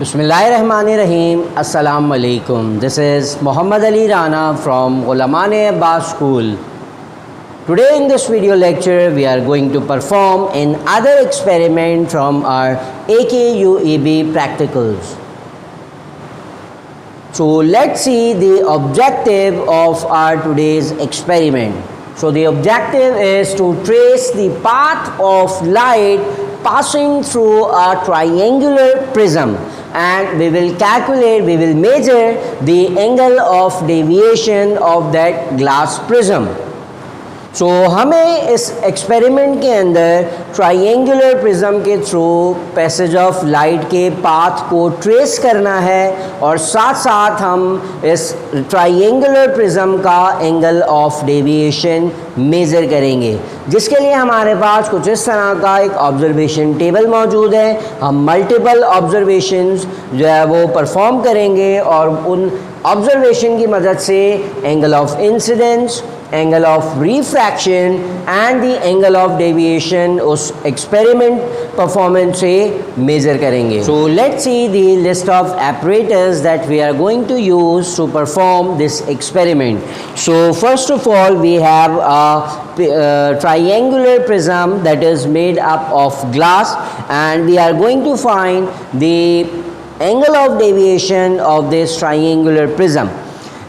Bismillahirrahmanirrahim. Assalamu alaikum. This is Muhammad Ali Rana from Ghulamane Abbas School. Today in this video lecture we are going to perform another experiment from our AKUEB practicals. So let's see the objective of our today's experiment. So the objective is to trace the path of light passing through a triangular prism, and we will measure the angle of deviation of that glass prism. So हमें इस experiment के अंदर triangular prism के through passage of light के path को trace करना है और साथ साथ हम इस ट्राइंगुलर प्रिज्म का एंगल ऑफ डेविएशन मेज़र करेंगे, जिसके लिए हमारे पास कुछ इस तरह का एक ऑब्जर्वेशन टेबल मौजूद है। हम मल्टीपल ऑब्जर्वेशंस जो है वो परफॉर्म करेंगे और उन ऑब्जर्वेशन की मदद से angle of incidence, angle of refraction and the angle of deviation उस एक्सपेरिमेंट परफॉर्मेंस से मेज़र करेंगे। So let's see the list of apparatus that we are going to use to perform this experiment. So first of all we have a triangular prism that is made up of glass, and we are going to find the angle of deviation of this triangular prism.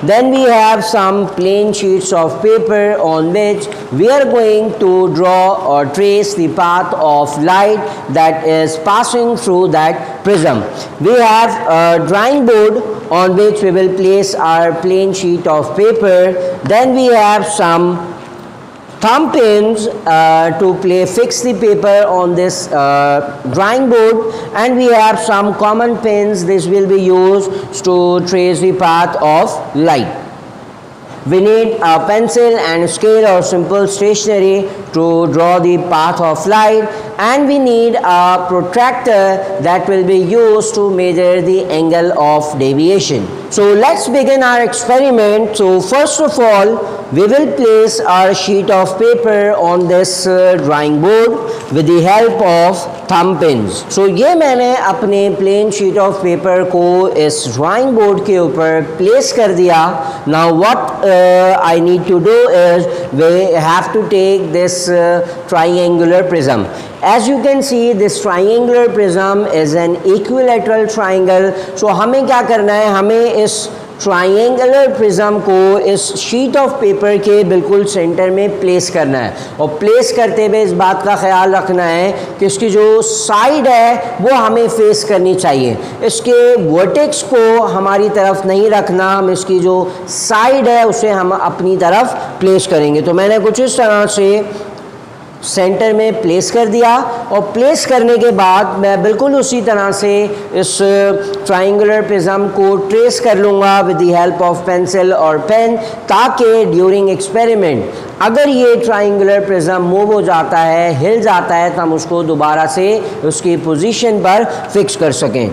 Then we have some plain sheets of paper on which we are going to draw or trace the path of light that is passing through that prism. We have a drawing board on which we will place our plain sheet of paper. Then we have some thumb pins to fix the paper on this drawing board, and we have some common pins. This will be used to trace the path of light. We need a pencil and scale or simple stationery to draw the path of light, and we need a protractor that will be used to measure the angle of deviation. So let's begin our experiment. So first of all we will place our sheet of paper on this drawing board with the help of thumb pins. So ये मैंने अपने plain sheet of paper को इस drawing board के ऊपर place कर दिया. Now what I need to do is we have to take this triangular prism. As you can see, this triangular prism is an equilateral triangle. So हमें क्या करना है, हमें इस ट्राइंगुलर प्रिज्म को इस शीट ऑफ पेपर के बिल्कुल सेंटर में प्लेस करना है, और प्लेस करते हुए इस बात का ख्याल रखना है कि इसकी जो साइड है वो हमें फेस करनी चाहिए। इसके वर्टेक्स को हमारी तरफ नहीं रखना, हम इसकी जो साइड है उसे हम अपनी तरफ प्लेस करेंगे। तो मैंने कुछ इस तरह से सेंटर में प्लेस कर दिया, और प्लेस करने के बाद मैं बिल्कुल उसी तरह से इस ट्राइंगुलर प्रिज्म को ट्रेस कर लूँगा with the help of pencil और पेन, ताकि ड्यूरिंग एक्सपेरिमेंट अगर ये ट्राइंगुलर प्रिज्म मूव हो जाता है, हिल जाता है, तो हम उसको दोबारा से उसकी पोजीशन पर फिक्स कर सकें।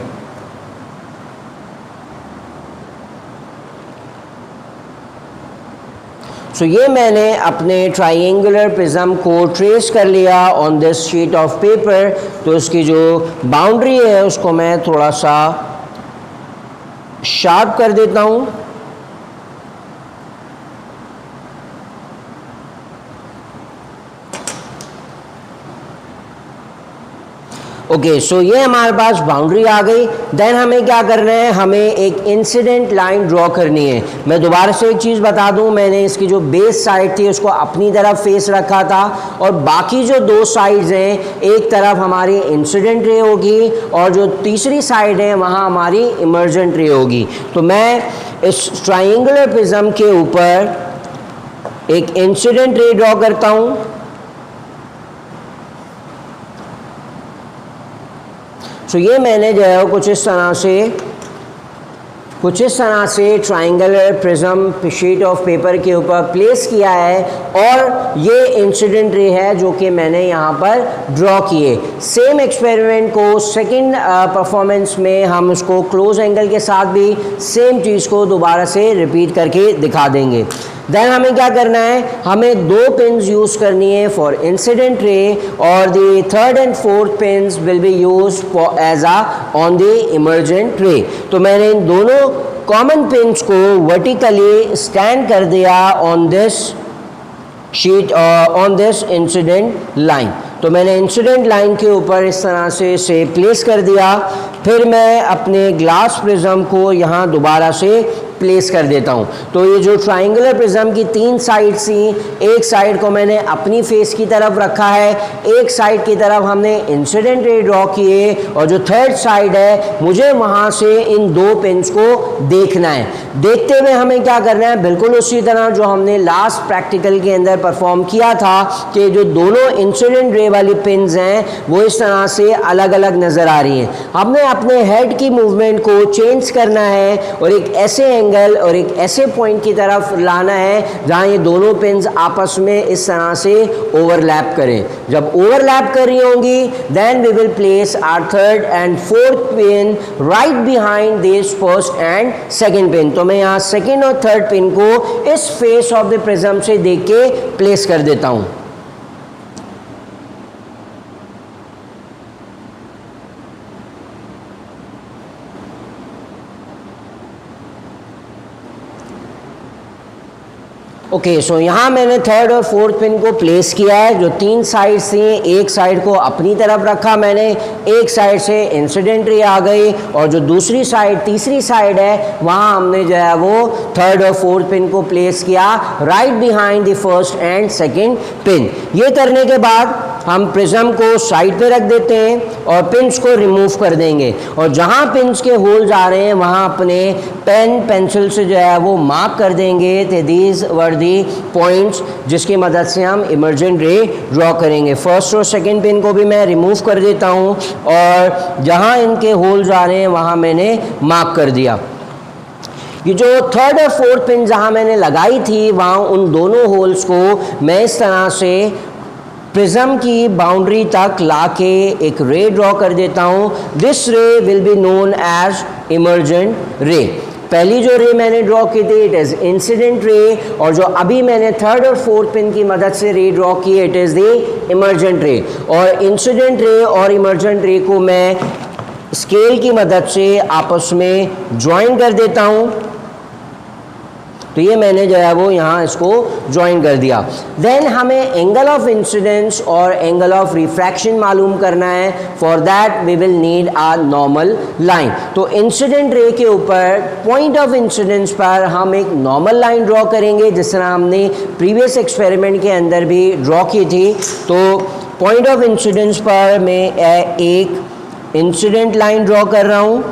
तो ये मैंने अपने ट्राइंगुलर प्रिज्म को ट्रेस कर लिया on this sheet of paper. तो इसकी जो बाउंड्री है उसको मैं थोड़ा सा शार्प कर देता हूँ। ओके, सो ये हमारे पास बाउंड्री आ गई। देन हमें क्या करना है, हमें एक इंसिडेंट लाइन ड्रॉ करनी है। मैं दोबारा से एक चीज़ बता दूं, मैंने इसकी जो बेस साइड थी उसको अपनी तरफ फेस रखा था, और बाकी जो दो साइड्स हैं, एक तरफ हमारी इंसिडेंट रे होगी और जो तीसरी साइड है वहाँ हमारी इमर्जेंट रे होगी। तो मैं इस ट्राइंगुलर प्रिज्म के ऊपर एक इंसिडेंट रे ड्रॉ करता हूँ। सो ये मैंने जो है कुछ इस तरह से कुछ इस तरह से triangular prism sheet of paper के ऊपर प्लेस किया है और ये इंसिडेंट रे है जो कि मैंने यहाँ पर ड्रॉ किए। सेम एक्सपेरिमेंट को सेकंड परफॉर्मेंस में हम उसको क्लोज एंगल के साथ भी सेम चीज़ को दोबारा से रिपीट करके दिखा देंगे। देन हमें क्या करना है, हमें दो पिन्स यूज़ करनी है फॉर इंसिडेंट रे और the third and fourth pins will be used for as on the emergent ray. तो मैंने इन दोनों कॉमन पिन्स को वर्टिकली स्टैंड कर दिया on this sheet on this incident line. तो मैंने इंसिडेंट लाइन के ऊपर इस तरह से इसे प्लेस कर दिया। फिर मैं अपने ग्लास प्रिज्म को यहाँ दोबारा से प्लेस कर देता हूँ। तो ये जो ट्राइंगुलर प्रिज्म की तीन साइड्स थी, एक साइड को मैंने अपनी फेस की तरफ रखा है, एक साइड की तरफ हमने इंसिडेंट रे ड्रॉ किए और जो थर्ड साइड है मुझे वहाँ से इन दो पिन्स को देखना है। देखते हुए हमें क्या करना है, बिल्कुल उसी तरह जो हमने लास्ट प्रैक्टिकल के अंदर परफॉर्म किया था कि जो दोनों इंसिडेंट रे वाली पिन्स हैं वो इस तरह से अलग अलग नज़र आ रही हैं। हमने अपने हेड की मूवमेंट को चेंज करना है और एक ऐसे एंगल और एक ऐसे पॉइंट की तरफ लाना है जहां ये दोनों पिन्स आपस में इस तरह से ओवरलैप करें। जब ओवरलैप कर रही होंगी then we will place our third and fourth pin right behind this first and second pin. तो मैं यहाँ सेकंड और थर्ड पिन को इस फेस ऑफ द प्रिज्म से देख के प्लेस कर देता हूँ। ओके, सो यहाँ मैंने थर्ड और फोर्थ पिन को प्लेस किया है। जो तीन साइड थी, एक साइड को अपनी तरफ रखा मैंने, एक साइड से इंसिडेंट रे आ गई और जो दूसरी साइड तीसरी साइड है वहाँ हमने जो है वो थर्ड और फोर्थ पिन को प्लेस किया right behind the first and second pin. ये करने के बाद हम प्रिज्म को साइड पे रख देते हैं और पिन्स को रिमूव कर देंगे और जहाँ पिन्स के होल्स आ रहे हैं वहाँ अपने पेन पेंसिल से जो है वो मार्क कर देंगे कि दीज वर दी पॉइंट्स जिसकी मदद से हम इमर्जेंट रे ड्रॉ करेंगे। फर्स्ट और सेकंड पिन को भी मैं रिमूव कर देता हूँ और जहाँ इनके होल्स आ रहे हैं वहाँ मैंने मार्क कर दिया। ये जो थर्ड और फोर्थ पिन जहाँ मैंने लगाई थी वहाँ उन दोनों होल्स को मैं इस तरह से प्रिज्म की बाउंड्री तक लाके एक रे ड्रॉ कर देता हूँ। This ray will be known as emergent ray. पहली जो रे मैंने ड्रॉ की थी इट इज़ इंसिडेंट रे और जो अभी मैंने थर्ड और फोर्थ पिन की मदद से रे ड्रॉ की इट इज़ द इमर्जेंट रे। और इंसिडेंट रे और इमर्जेंट रे को मैं स्केल की मदद से आपस में ज्वाइन कर देता हूँ। तो ये मैंने जो है वो यहाँ इसको ज्वाइन कर दिया। देन हमें एंगल ऑफ इंसिडेंस और एंगल ऑफ रिफ्रैक्शन मालूम करना है। For that we will need a normal line. तो इंसिडेंट रे के ऊपर पॉइंट ऑफ इंसिडेंस पर हम एक नॉर्मल लाइन ड्रॉ करेंगे जिस तरह हमने प्रीवियस एक्सपेरिमेंट के अंदर भी ड्रॉ की थी। तो पॉइंट ऑफ इंसिडेंस पर मैं एक इंसिडेंट लाइन ड्रॉ कर रहा हूँ।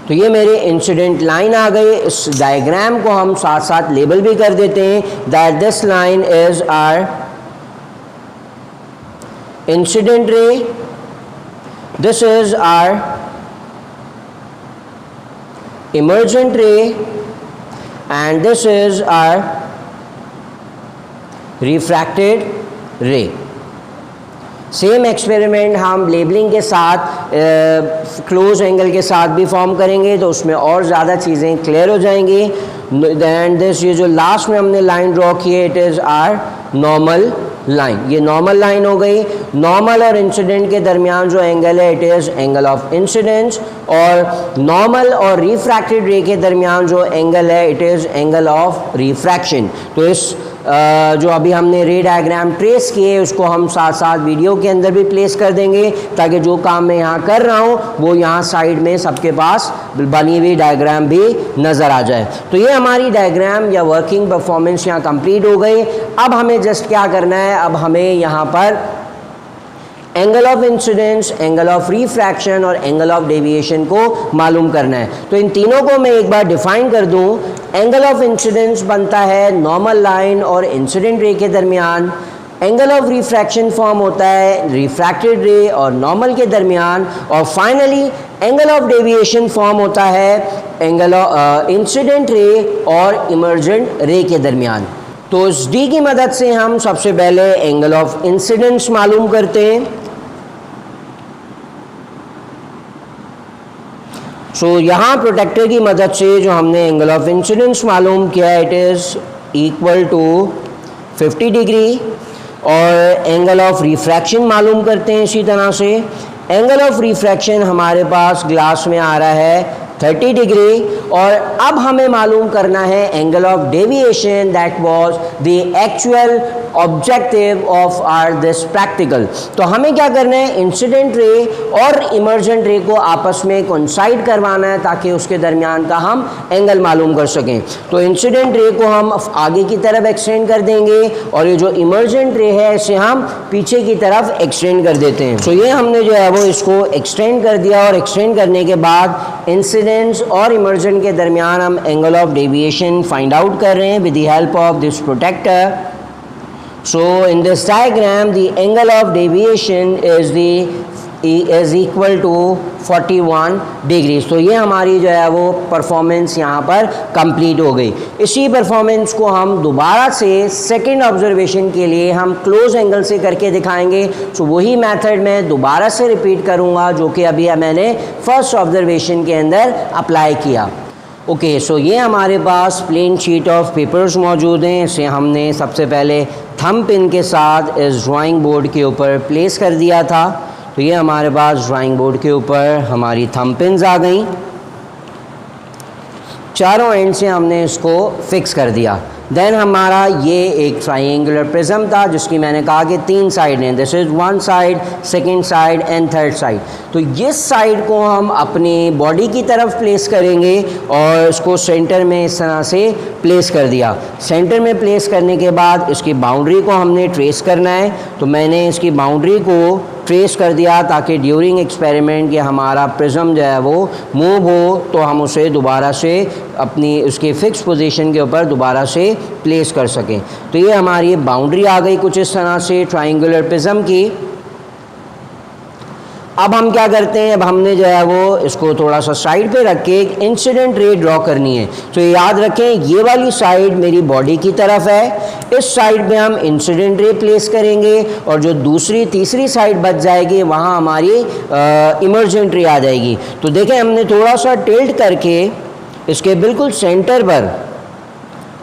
तो ये मेरे इंसिडेंट लाइन आ गई। इस डायग्राम को हम साथ साथ लेबल भी कर देते हैं that this line is our incident ray, this is our emergent ray and this is our refracted ray. Same experiment हम लेबलिंग के साथ क्लोज एंगल के साथ भी फॉर्म करेंगे तो उसमें और ज़्यादा चीज़ें क्लियर हो जाएंगी। एंड दिस ये जो लास्ट में हमने लाइन ड्रॉ की है it is our normal line. ये नॉर्मल लाइन हो गई। नॉर्मल और इंसिडेंट के दरमियान जो एंगल है it is angle of incidence और नॉर्मल और रिफ्रैक्टेड रे के दरमियान जो एंगल है it is angle of refraction. तो इस जो अभी हमने रे डायग्राम ट्रेस किए उसको हम साथ साथ वीडियो के अंदर भी प्लेस कर देंगे ताकि जो काम मैं यहाँ कर रहा हूँ वो यहाँ साइड में सबके पास बनी हुई डायग्राम भी नज़र आ जाए। तो ये हमारी डायग्राम या वर्किंग परफॉर्मेंस यहाँ कंप्लीट हो गई। अब हमें जस्ट क्या करना है, अब हमें यहाँ पर angle of incidence, angle of refraction और एंगल ऑफ डेविएशन को मालूम करना है। तो इन तीनों को मैं एक बार डिफाइन कर दूं। एंगल ऑफ इंसिडेंस बनता है नॉर्मल लाइन और इंसिडेंट रे के दरमियान। एंगल ऑफ रिफ्रैक्शन फॉर्म होता है रिफ्रैक्टेड रे और नॉर्मल के दरमियान, और finally angle of deviation form होता है एंगल ऑफ इंसिडेंट रे और इमर्जेंट रे के दरमियान। तो इस डी की मदद से हम सबसे पहले एंगल ऑफ इंसिडेंस मालूम करते हैं। सो यहाँ प्रोटेक्टर की मदद से जो हमने एंगल ऑफ इंसिडेंस मालूम किया it is equal to 50 degree, और एंगल ऑफ रिफ्रैक्शन मालूम करते हैं इसी तरह से। एंगल ऑफ रिफ्रैक्शन हमारे पास ग्लास में आ रहा है 30 डिग्री, और अब हमें मालूम करना है angle of deviation that was the actual objective of our this practical. तो हमें क्या करना है, इंसिडेंट रे और इमर्जेंट रे को आपस में कोइंसाइड करवाना है ताकि उसके दरमियान का हम एंगल मालूम कर सकें। तो इंसिडेंट रे को हम आगे की तरफ एक्सटेंड कर देंगे और ये जो इमर्जेंट रे है इसे हम पीछे की तरफ एक्सटेंड कर देते हैं। तो ये हमने जो है वो इसको एक्सटेंड कर दिया, और एक्सटेंड करने के बाद इंसिडेंस और इमर्जेंट के दरमियान हम angle of deviation find out कर रहे हैं with the help of this protractor. So in this diagram the angle of deviation is equal to 41 degrees. तो ये हमारी जो है वो परफॉर्मेंस यहाँ पर कंप्लीट हो गई। इसी परफॉर्मेंस को हम दोबारा से सेकंड ऑब्जर्वेशन के लिए हम क्लोज एंगल से करके दिखाएंगे। सो वही मेथड मैं दोबारा से रिपीट करूँगा जो कि अभी मैंने फर्स्ट ऑब्जर्वेशन के अंदर अप्लाई किया। ओके, सो ये हमारे पास प्लेन शीट ऑफ पेपर्स मौजूद हैं। इसे हमने सबसे पहले थंब पिन के साथ इस ड्राइंग बोर्ड के ऊपर प्लेस कर दिया था। तो ये हमारे पास ड्राइंग बोर्ड के ऊपर हमारी थंब पिन्स आ गई, चारों एंड से हमने इसको फिक्स कर दिया। देन हमारा ये एक ट्राइंगुलर प्रिज्म था जिसकी मैंने कहा कि 3 साइड हैं, this is 1 side, second side and third side. तो इस साइड को हम अपनी बॉडी की तरफ प्लेस करेंगे और इसको सेंटर में इस तरह से प्लेस कर दिया। सेंटर में प्लेस करने के बाद इसकी बाउंड्री को हमने ट्रेस करना है। तो मैंने इसकी बाउंड्री को ट्रेस कर दिया ताकि ड्यूरिंग एक्सपेरिमेंट कि हमारा प्रिज्म जो है वो मूव हो तो हम उसे दोबारा से अपनी उसके फिक्स पोजीशन के ऊपर दोबारा से प्लेस कर सकें। तो ये हमारी बाउंड्री आ गई कुछ इस तरह से ट्राइंगुलर प्रिज्म की। अब हम क्या करते हैं, अब हमने जो है वो इसको थोड़ा सा साइड पे रख के एक इंसिडेंट रे ड्रॉ करनी है। तो याद रखें ये वाली साइड मेरी बॉडी की तरफ है, इस साइड पे हम इंसिडेंट रे प्लेस करेंगे और जो दूसरी तीसरी साइड बच जाएगी वहाँ हमारी इमर्जेंट रे आ जाएगी। तो देखें हमने थोड़ा सा टिल्ट करके इसके बिल्कुल सेंटर पर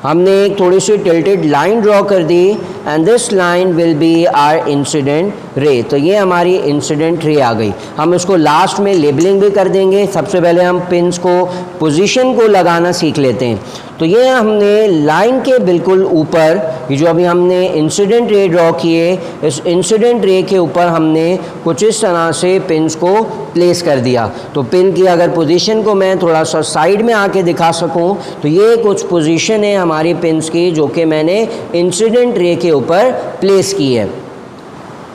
हमने एक थोड़ी सी टिल्टेड लाइन ड्रॉ कर दी and this line will be our incident ray. तो ये हमारी इंसिडेंट रे आ गई। हम इसको लास्ट में लेबलिंग भी कर देंगे। सबसे पहले हम पिन्स को पोजीशन को लगाना सीख लेते हैं। तो ये हमने लाइन के बिल्कुल ऊपर ये जो अभी हमने इंसिडेंट रे ड्रॉ किए, इस इंसिडेंट रे के ऊपर हमने कुछ इस तरह से पिन्स को प्लेस कर दिया। तो पिन की अगर पोजीशन को मैं थोड़ा सा साइड में आके दिखा सकूं तो ये कुछ पोजीशन है हमारी पिन्स की जो कि मैंने इंसिडेंट रे के ऊपर प्लेस की है।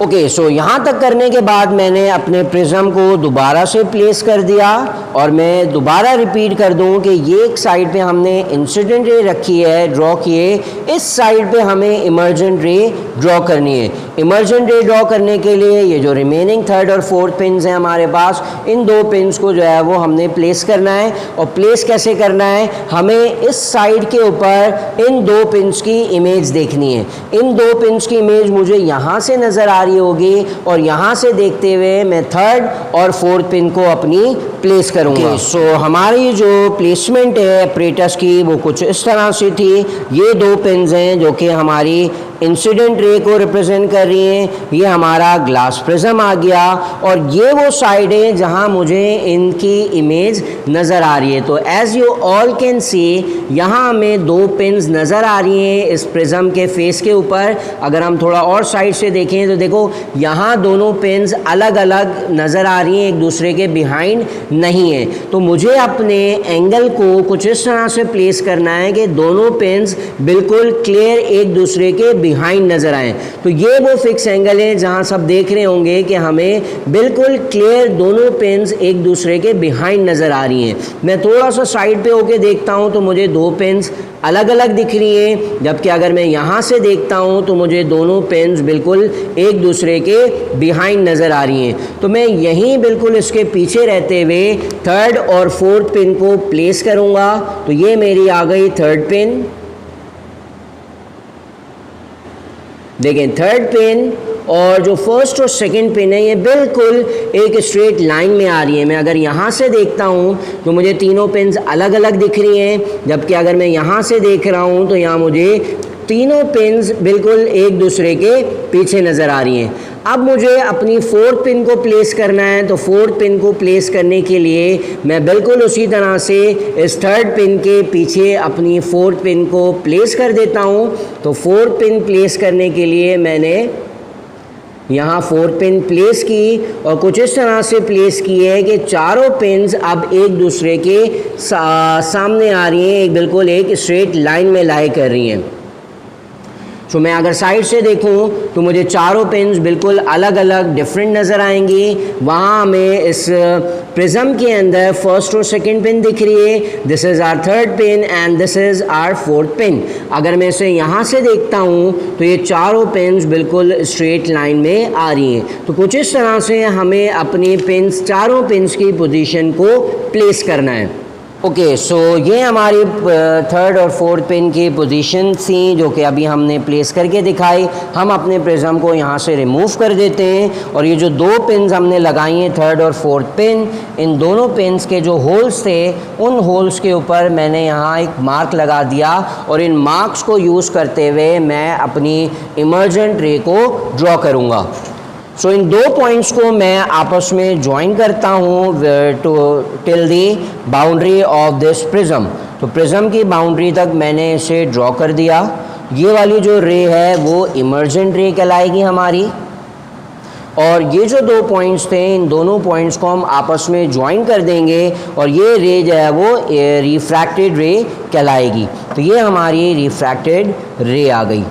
ओके, सो यहाँ तक करने के बाद मैंने अपने प्रिज्म को दोबारा से प्लेस कर दिया और मैं दोबारा रिपीट कर दूँ कि ये एक साइड पे हमने इंसिडेंट रे रखी है, ड्रॉ किए, इस साइड पे हमें इमर्जेंट रे ड्रॉ करनी है। इमर्जेंट रे ड्रॉ करने के लिए ये जो रिमेनिंग थर्ड और फोर्थ पिन्स हैं हमारे पास, इन 2 पिन्स को जो है वो हमने प्लेस करना है। और प्लेस कैसे करना है, हमें इस साइड के ऊपर इन 2 पिन्स की इमेज देखनी है। इन 2 पिन्स की इमेज मुझे यहाँ से नज़र आ रही होगी और यहाँ से देखते हुए मैं थर्ड और फोर्थ पिन को अपनी प्लेस करूँगा। सो हमारी जो प्लेसमेंट है अपरेटस की वो कुछ इस तरह से थी। ये 2 पिन्स हैं जो कि हमारी इंसिडेंट रे को रिप्रेजेंट कर रही हैं। ये हमारा ग्लास प्रिज्म आ गया और ये वो साइड है जहाँ मुझे इनकी इमेज नज़र आ रही है। तो as you all can see यहाँ हमें 2 पिन्स नज़र आ रही हैं इस प्रिज्म के फेस के ऊपर। अगर हम थोड़ा और साइड से देखें तो देखो यहाँ दोनों पिन्स अलग अलग नज़र आ रही हैं, एक दूसरे के बिहाइंड नहीं है। तो मुझे अपने एंगल को कुछ इस तरह से प्लेस करना है कि दोनों पिन्स बिल्कुल क्लियर एक दूसरे के बिहाइंड नज़र आए। तो ये वो फिक्स एंगल है जहाँ सब देख रहे होंगे कि हमें बिल्कुल क्लियर दोनों पिन्स एक दूसरे के बिहाइंड नज़र आ रही हैं। मैं थोड़ा सा साइड पे होके देखता हूँ तो मुझे दो पिन्स अलग अलग दिख रही हैं, जबकि अगर मैं यहाँ से देखता हूँ तो मुझे दोनों पिन्स बिल्कुल एक दूसरे के बिहाइंड नज़र आ रही हैं। तो मैं यहीं बिल्कुल इसके पीछे रहते हुए थर्ड और फोर्थ पिन को प्लेस करूँगा। तो ये मेरी आ गई थर्ड पिन। देखें थर्ड पिन और जो फर्स्ट और सेकंड पिन है ये बिल्कुल एक स्ट्रेट लाइन में आ रही है। मैं अगर यहाँ से देखता हूँ तो मुझे तीनों पिन्स अलग अलग दिख रही हैं, जबकि अगर मैं यहाँ से देख रहा हूँ तो यहाँ मुझे तीनों पिन्स बिल्कुल एक दूसरे के पीछे नज़र आ रही हैं। अब मुझे अपनी फोर्थ पिन को प्लेस करना है। तो फोर्थ पिन को प्लेस करने के लिए मैं बिल्कुल उसी तरह से इस थर्ड पिन के पीछे अपनी फोर्थ पिन को प्लेस कर देता हूँ। तो फोर्थ पिन प्लेस करने के लिए मैंने यहाँ फोर्थ पिन प्लेस की और कुछ इस तरह से प्लेस की है कि चारों पिन्स अब एक दूसरे के सामने आ रही हैं, बिल्कुल एक स्ट्रेट लाइन में लाई कर रही हैं। तो मैं अगर साइड से देखूं तो मुझे चारों पिन्स बिल्कुल अलग अलग डिफरेंट नज़र आएंगी। वहाँ हमें इस प्रिज्म के अंदर फर्स्ट और सेकंड पिन दिख रही है, this is our third pin and this is our fourth pin. अगर मैं इसे यहाँ से देखता हूँ तो ये चारों पिन्स बिल्कुल स्ट्रेट लाइन में आ रही हैं। तो कुछ इस तरह से हमें अपनी पिन्स चारों पिन्स की पोजीशन को प्लेस करना है। ओके, सो ये हमारी थर्ड और फोर्थ पिन की पोजीशन थी जो कि अभी हमने प्लेस करके दिखाई। हम अपने प्रिज्म को यहाँ से रिमूव कर देते हैं और ये जो दो पिन्स हमने लगाई हैं थर्ड और फोर्थ पिन, इन दोनों पिन्स के जो होल्स थे उन होल्स के ऊपर मैंने यहाँ एक मार्क लगा दिया और इन मार्क्स को यूज़ करते हुए मैं अपनी इमर्जेंट रे को ड्रॉ करूँगा। सो इन दो पॉइंट्स को मैं आपस में ज्वाइन करता हूँ to till the boundary of this prism. तो प्रिज्म की बाउंड्री तक मैंने इसे ड्रॉ कर दिया। ये वाली जो रे है वो इमर्जेंट रे कहलाएगी हमारी, और ये जो दो पॉइंट्स थे इन दोनों पॉइंट्स को हम आपस में ज्वाइन कर देंगे और ये रे जो है वो रिफ्रैक्टेड रे कहलाएगी। तो ये हमारी रिफ्रैक्टेड रे आ गई।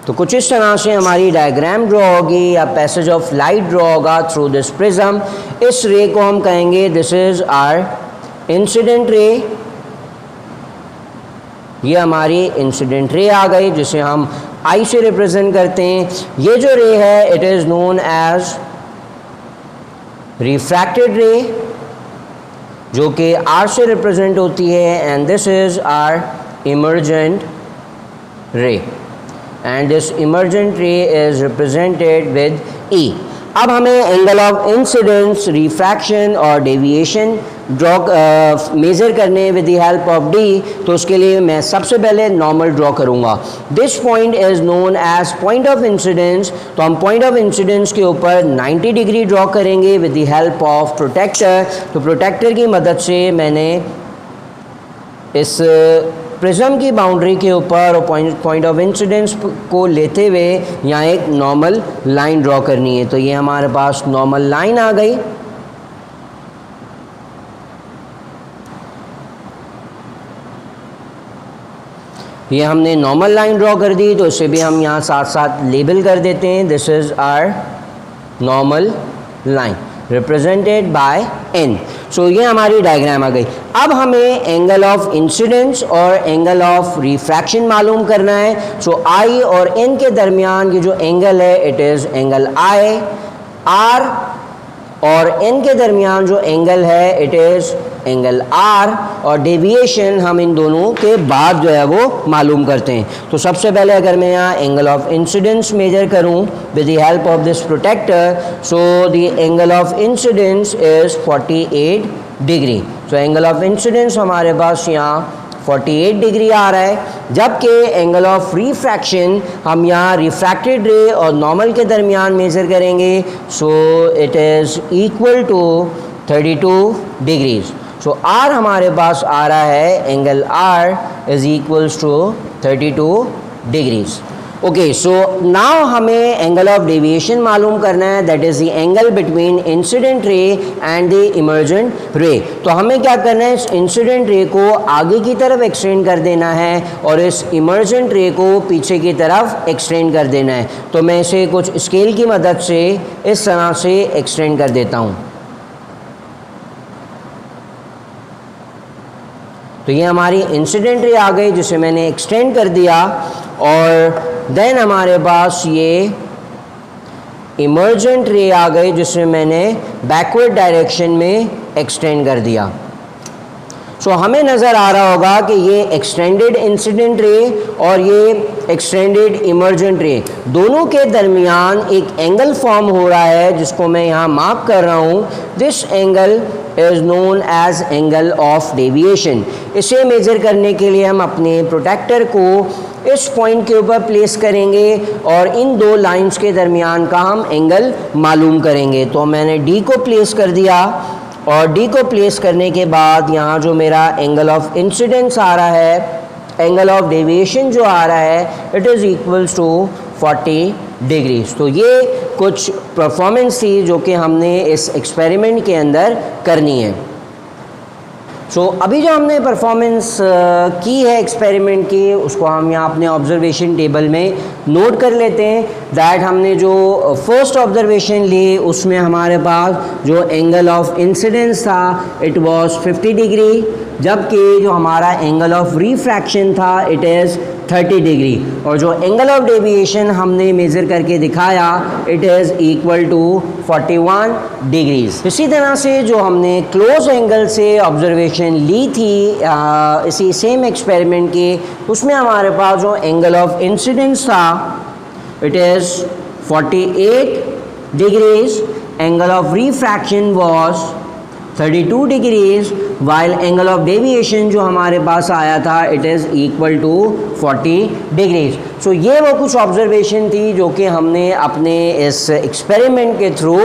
तो कुछ इस तरह से हमारी डायग्राम ड्रॉ होगी या पैसेज ऑफ लाइट ड्रॉ होगा थ्रू दिस प्रिज्म। इस रे को हम कहेंगे दिस इज आवर इंसिडेंट रे। ये हमारी इंसिडेंट रे आ गई जिसे हम आई से रिप्रेजेंट करते हैं। ये जो रे है it is known as refracted ray जो कि आर से रिप्रेजेंट होती है, and this is our emergent ray and this emergent ray is represented with E। अब हमें एंगल ऑफ इंसिडेंस, रिफ्रैक्शन और डेविएशन ड्रॉ मेज़र करने with the help of D. तो उसके लिए मैं सबसे पहले नॉर्मल ड्रॉ करूँगा। This point is known as point of incidence. तो हम पॉइंट ऑफ इंसिडेंस के ऊपर 90 डिग्री ड्रॉ करेंगे with the help of protractor. तो प्रोटेक्टर की मदद से मैंने इस प्रिज्म की बाउंड्री के ऊपर और पॉइंट ऑफ इंसिडेंस को लेते हुए यहाँ एक नॉर्मल लाइन ड्रॉ करनी है। तो ये हमारे पास नॉर्मल लाइन आ गई। ये हमने नॉर्मल लाइन ड्रॉ कर दी, तो इसे भी हम यहाँ साथ साथ लेबल कर देते हैं। This is our normal line represented by N. So ये हमारी डायग्राम आ गई। अब हमें एंगल ऑफ इंसिडेंस और एंगल ऑफ रिफ्रैक्शन मालूम करना है। सो आई और एन के दरमियान ये जो एंगल है it is angle I. R और एन के दरमियान जो एंगल है इट इज़ एंगल आर, और डेविएशन हम इन दोनों के बाद जो है वो मालूम करते हैं। तो सबसे पहले अगर मैं यहाँ एंगल ऑफ इंसिडेंस मेजर करूँ with the help of this protractor, so the angle of incidence is 48 degree. So angle of incidence हमारे पास यहाँ 48 डिग्री आ रहा है, जबकि एंगल ऑफ रिफ्रैक्शन हम यहाँ रिफ्रैक्टेड रे और नॉर्मल के दरमियान मेज़र करेंगे। So it is equal to 32 degrees. So R हमारे पास आ रहा है, angle R is equals to 32 degrees. Okay, so now हमें एंगल ऑफ डेविएशन मालूम करना है, that is the angle between incident ray and the emergent ray. तो हमें क्या करना है, इस इंसिडेंट रे को आगे की तरफ एक्सटेंड कर देना है और इस इमर्जेंट रे को पीछे की तरफ एक्सटेंड कर देना है। तो मैं इसे कुछ स्केल की मदद से इस तरह से एक्सटेंड कर देता हूँ। तो ये हमारी इंसिडेंट रे आ गई जिसे मैंने एक्सटेंड कर दिया, और देन हमारे पास ये इमर्जेंट रे आ गई जिसे मैंने बैकवर्ड डायरेक्शन में एक्सटेंड कर दिया। सो हमें नज़र आ रहा होगा कि ये एक्सटेंडेड इंसिडेंट रे और ये एक्सटेंडेड इमर्जेंट रे दोनों के दरमियान एक एंगल फॉर्म हो रहा है जिसको मैं यहाँ मार्क कर रहा हूँ। This angle is known as angle of deviation. इसे मेज़र करने के लिए हम अपने प्रोटेक्टर को इस पॉइंट के ऊपर प्लेस करेंगे और इन दो लाइंस के दरमियान का हम एंगल मालूम करेंगे। तो मैंने डी को प्लेस कर दिया, और डी को प्लेस करने के बाद यहाँ जो मेरा एंगल ऑफ इंसिडेंस आ रहा है, एंगल ऑफ डेविएशन जो आ रहा है, it is equals to 40 degrees. तो ये कुछ परफॉर्मेंस थी जो कि हमने इस एक्सपेरिमेंट के अंदर करनी है। सो अभी जो हमने परफॉर्मेंस की है एक्सपेरिमेंट की, उसको हम यहाँ अपने ऑब्जर्वेशन टेबल में नोट कर लेते हैं। दैट हमने जो फर्स्ट ऑब्जर्वेशन ली उसमें हमारे पास जो एंगल ऑफ इंसिडेंस था इट वाज 50 डिग्री, जबकि जो हमारा एंगल ऑफ रिफ्रैक्शन था इट इज़ 30 डिग्री, और जो एंगल ऑफ डेविएशन हमने मेज़र करके दिखाया it is equal to 41 degrees. इसी तरह से जो हमने क्लोज एंगल से ऑब्जर्वेशन ली थी इसी सेम एक्सपेरिमेंट के, उसमें हमारे पास जो एंगल ऑफ इंसिडेंस था it is 48 degrees, angle of refraction was 32 degrees, while angle of deviation जो हमारे पास आया था it is equal to 40 degrees. So ये वो कुछ ऑब्जर्वेशन थी जो कि हमने अपने इस एक्सपेरिमेंट के थ्रू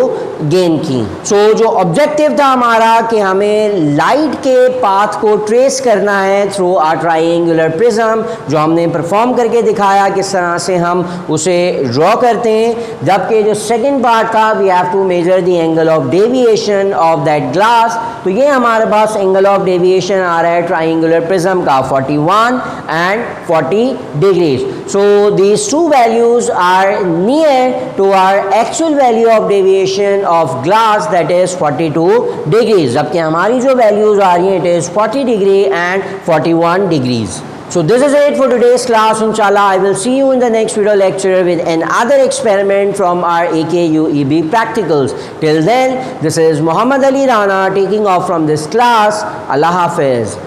गेन की। सो जो ऑब्जेक्टिव था हमारा कि हमें लाइट के पाथ को ट्रेस करना है थ्रू आ ट्राइंगुलर प्रिज्म, जो हमने परफॉर्म करके दिखाया किस तरह से हम उसे ड्रॉ करते हैं। जबकि जो सेकेंड पार्ट था we have to measure the angle of deviation of that glass. तो ये हमारे पास एंगल ऑफ डेविएशन आ रहा है ट्राइंगुलर प्रिज्म का 41 and 40 degrees. So these two values are near to our actual value of deviation of glass, that is 42 degrees, जबकि हमारी जो values आ रही हैं it is 40 degree and 41 degrees. So this is it for today's class. Inshallah, I will see you in the next video lecture with another experiment from our AKUEB practicals. Till then, this is Muhammad Ali Rana taking off from this class. Allah Hafiz.